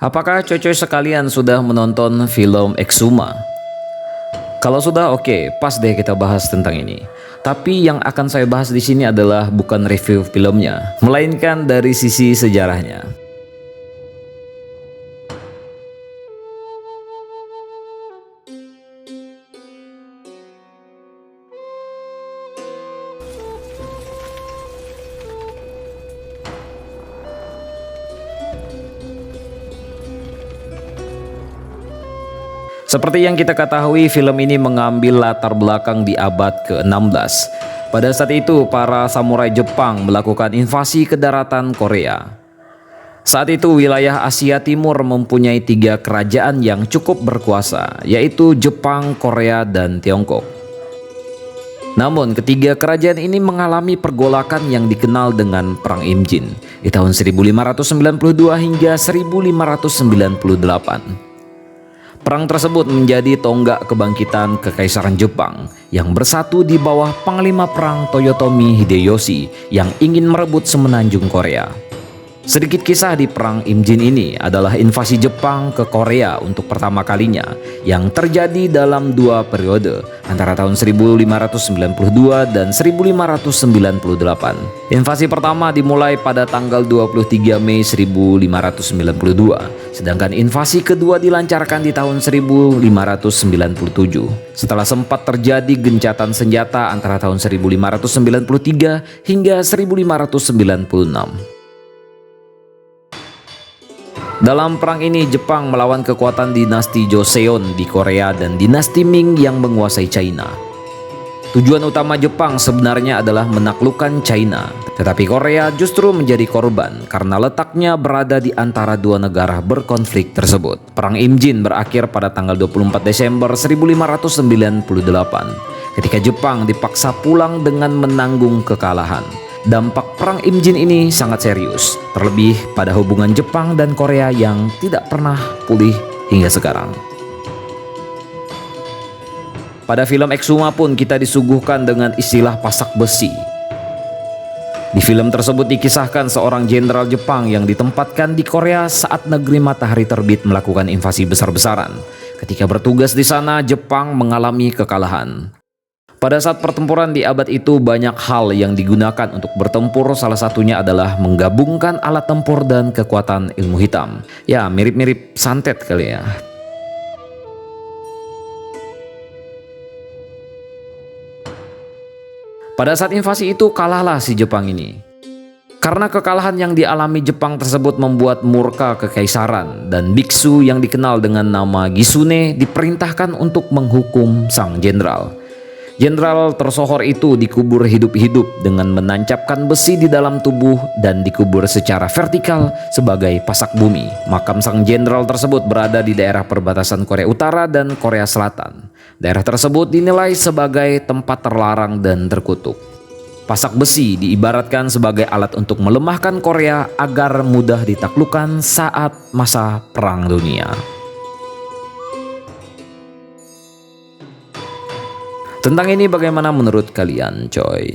Apakah coy-coy sekalian sudah menonton film Exuma? Kalau sudah, oke, pas deh kita bahas tentang ini. Tapi yang akan saya bahas di sini adalah bukan review filmnya, melainkan dari sisi sejarahnya. Seperti yang kita ketahui, film ini mengambil latar belakang di abad ke-16. Pada saat itu, para samurai Jepang melakukan invasi ke daratan Korea. Saat itu, wilayah Asia Timur mempunyai 3 kerajaan yang cukup berkuasa, yaitu Jepang, Korea, dan Tiongkok. Namun, ketiga kerajaan ini mengalami pergolakan yang dikenal dengan Perang Imjin di tahun 1592 hingga 1598. Perang tersebut menjadi tonggak kebangkitan Kekaisaran Jepang yang bersatu di bawah Panglima Perang Toyotomi Hideyoshi yang ingin merebut semenanjung Korea. Sedikit kisah di Perang Imjin ini adalah invasi Jepang ke Korea untuk pertama kalinya yang terjadi dalam 2 periode antara tahun 1592 dan 1598. Invasi pertama dimulai pada tanggal 23 Mei 1592, sedangkan invasi kedua dilancarkan di tahun 1597. Setelah sempat terjadi gencatan senjata antara tahun 1593 hingga 1596. Dalam perang ini, Jepang melawan kekuatan dinasti Joseon di Korea dan dinasti Ming yang menguasai China. Tujuan utama Jepang sebenarnya adalah menaklukkan China, tetapi Korea justru menjadi korban karena letaknya berada di antara 2 negara berkonflik tersebut. Perang Imjin berakhir pada tanggal 24 Desember 1598, ketika Jepang dipaksa pulang dengan menanggung kekalahan. Dampak Perang Imjin ini sangat serius, terlebih pada hubungan Jepang dan Korea yang tidak pernah pulih hingga sekarang. Pada film Exuma pun kita disuguhkan dengan istilah pasak besi. Di film tersebut dikisahkan seorang jenderal Jepang yang ditempatkan di Korea saat negeri matahari terbit melakukan invasi besar-besaran. Ketika bertugas di sana, Jepang mengalami kekalahan. Pada saat pertempuran di abad itu banyak hal yang digunakan untuk bertempur, salah satunya adalah menggabungkan alat tempur dan kekuatan ilmu hitam. Ya, mirip-mirip santet kali ya. Pada saat invasi itu kalahlah si Jepang ini. Karena kekalahan yang dialami Jepang tersebut membuat murka kekaisaran dan biksu yang dikenal dengan nama Gisune diperintahkan untuk menghukum sang jenderal. Jenderal tersohor itu dikubur hidup-hidup dengan menancapkan besi di dalam tubuh dan dikubur secara vertikal sebagai pasak bumi. Makam sang jenderal tersebut berada di daerah perbatasan Korea Utara dan Korea Selatan. Daerah tersebut dinilai sebagai tempat terlarang dan terkutuk. Pasak besi diibaratkan sebagai alat untuk melemahkan Korea agar mudah ditaklukkan saat masa Perang Dunia. Tentang ini bagaimana menurut kalian, coy?